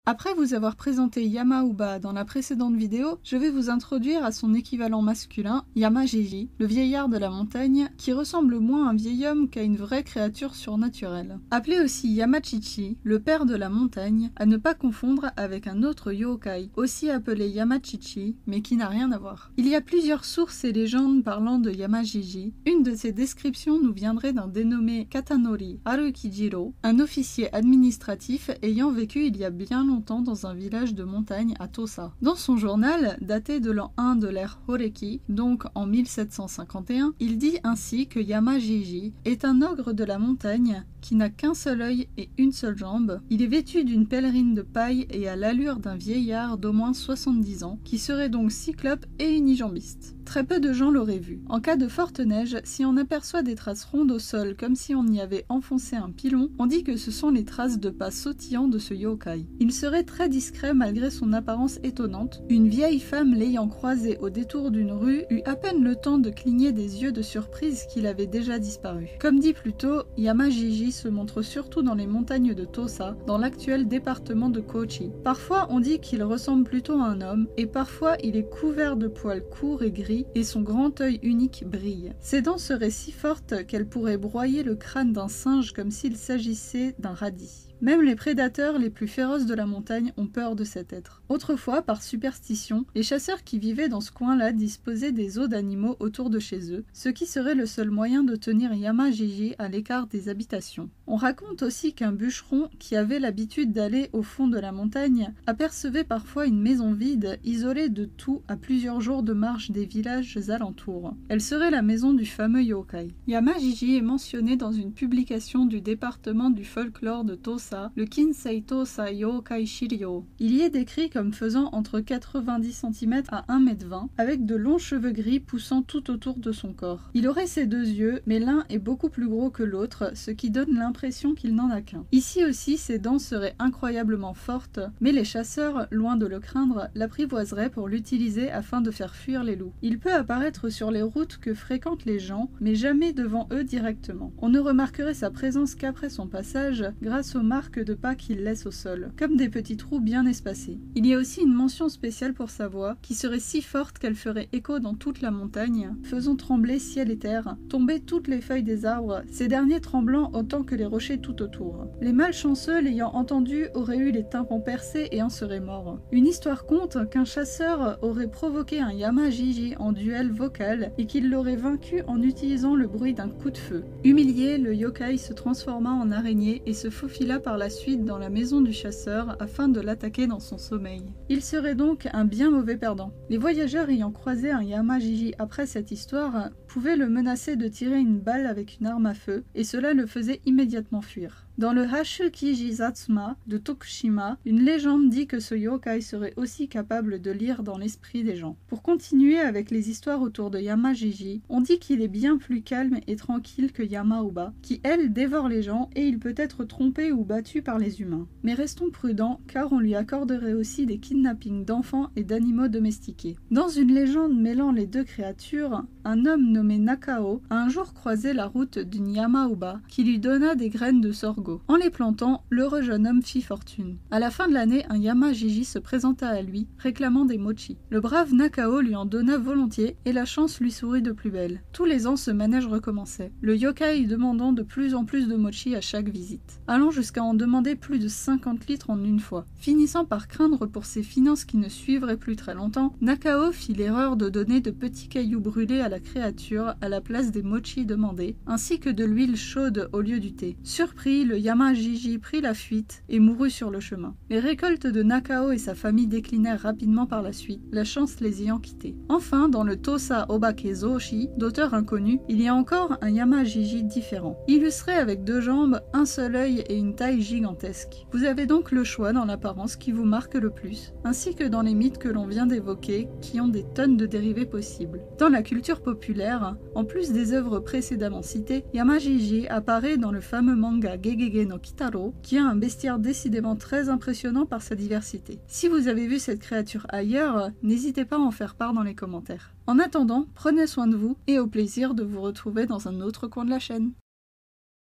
Après vous avoir présenté Yama-uba dans la précédente vidéo, je vais vous introduire à son équivalent masculin, Yama-jiji, le vieillard de la montagne, qui ressemble moins à un vieil homme qu'à une vraie créature surnaturelle. Appelé aussi Yamachichi, le père de la montagne, à ne pas confondre avec un autre yokai, aussi appelé Yamachichi, mais qui n'a rien à voir. Il y a plusieurs sources et légendes parlant de Yama-jiji. Une de ces descriptions nous viendrait d'un dénommé Katanori Harukijiro, un officier administratif ayant vécu il y a bien longtemps dans un village de montagne à Tosa. Dans son journal, daté de l'an 1 de l'ère Horeki, donc en 1751, il dit ainsi que Yama-jiji est un ogre de la montagne qui n'a qu'un seul œil et une seule jambe. Il est vêtu d'une pèlerine de paille et a l'allure d'un vieillard d'au moins 70 ans, qui serait donc cyclope et unijambiste. Très peu de gens l'auraient vu. En cas de forte neige, si on aperçoit des traces rondes au sol comme si on y avait enfoncé un pilon, on dit que ce sont les traces de pas sautillants de ce yokai. Il serait très discret malgré son apparence étonnante. Une vieille femme l'ayant croisé au détour d'une rue eut à peine le temps de cligner des yeux de surprise qu'il avait déjà disparu. Comme dit plus tôt, Yama-jiji se montre surtout dans les montagnes de Tosa, dans l'actuel département de Kochi. Parfois on dit qu'il ressemble plutôt à un homme, et parfois il est couvert de poils courts et gris, et son grand œil unique brille. Ses dents seraient si fortes qu'elles pourraient broyer le crâne d'un singe comme s'il s'agissait d'un radis. Même les prédateurs les plus féroces de la montagne ont peur de cet être. Autrefois, par superstition, les chasseurs qui vivaient dans ce coin-là disposaient des os d'animaux autour de chez eux, ce qui serait le seul moyen de tenir Yama-jiji à l'écart des habitations. On raconte aussi qu'un bûcheron qui avait l'habitude d'aller au fond de la montagne apercevait parfois une maison vide, isolée de tout à plusieurs jours de marche des villages alentours. Elle serait la maison du fameux yokai. Yama-jiji est mentionné dans une publication du département du folklore de Tosa, le Kinsei Tosa Yokai Shiryo. Il y est décrit comme faisant entre 90 cm à 1,20 m, avec de longs cheveux gris poussant tout autour de son corps. Il aurait ses deux yeux, mais l'un est beaucoup plus gros que l'autre, ce qui donne l'impression qu'il n'en a qu'un. Ici aussi, ses dents seraient incroyablement fortes, mais les chasseurs, loin de le craindre, l'apprivoiseraient pour l'utiliser afin de faire fuir les loups. Il peut apparaître sur les routes que fréquentent les gens, mais jamais devant eux directement. On ne remarquerait sa présence qu'après son passage, grâce aux marques de pas qu'il laisse au sol, comme des petits trous bien espacés. Il y a aussi une mention spéciale pour sa voix, qui serait si forte qu'elle ferait écho dans toute la montagne, faisant trembler ciel et terre, tomber toutes les feuilles des arbres, ces derniers tremblant autant que les rochers tout autour. Les malchanceux l'ayant entendu auraient eu les tympans percés et en seraient morts. Une histoire conte qu'un chasseur aurait provoqué un Yama-jiji en duel vocal et qu'il l'aurait vaincu en utilisant le bruit d'un coup de feu. Humilié, le yokai se transforma en araignée et se faufila par la suite dans la maison du chasseur afin de l'attaquer dans son sommeil. Il serait donc un bien mauvais perdant. Les voyageurs ayant croisé un Yama-jiji après cette histoire pouvaient le menacer de tirer une balle avec une arme à feu, et cela le faisait immédiatement fuir. Dans le Hashukiji Zatsuma de Tokushima, une légende dit que ce yokai serait aussi capable de lire dans l'esprit des gens. Pour continuer avec les histoires autour de Yama-jiji, on dit qu'il est bien plus calme et tranquille que Yama-uba, qui elle dévore les gens et il peut être trompé ou battu par les humains. Mais restons prudents car on lui accorderait aussi des kidnappings d'enfants et d'animaux domestiqués. Dans une légende mêlant les deux créatures, un homme nommé Nakao a un jour croisé la route d'une Yama-uba qui lui donna des graines de sorgho. En les plantant, l'heureux jeune homme fit fortune. À la fin de l'année, un Yama-jiji se présenta à lui, réclamant des mochi. Le brave Nakao lui en donna volontiers et la chance lui sourit de plus belle. Tous les ans, ce manège recommençait, le yokai demandant de plus en plus de mochi à chaque visite, allant jusqu'à en demander plus de 50 litres en une fois. Finissant par craindre pour ses finances qui ne suivraient plus très longtemps, Nakao fit l'erreur de donner de petits cailloux brûlés à la créature à la place des mochi demandés, ainsi que de l'huile chaude au lieu du thé. Surpris, le Yama-jiji prit la fuite et mourut sur le chemin. Les récoltes de Nakao et sa famille déclinèrent rapidement par la suite, la chance les ayant quittés. Enfin, dans le Tosa Obakezoshi, d'auteur inconnu, il y a encore un Yama-jiji différent. Illustré avec deux jambes, un seul œil et une taille gigantesque. Vous avez donc le choix dans l'apparence qui vous marque le plus, ainsi que dans les mythes que l'on vient d'évoquer, qui ont des tonnes de dérivés possibles. Dans la culture populaire, en plus des œuvres précédemment citées, Yama-jiji apparaît dans le fameux manga Gegege no Kitaro, qui a un bestiaire décidément très impressionnant par sa diversité. Si vous avez vu cette créature ailleurs, n'hésitez pas à en faire part dans les commentaires. En attendant, prenez soin de vous et au plaisir de vous retrouver dans un autre coin de la chaîne.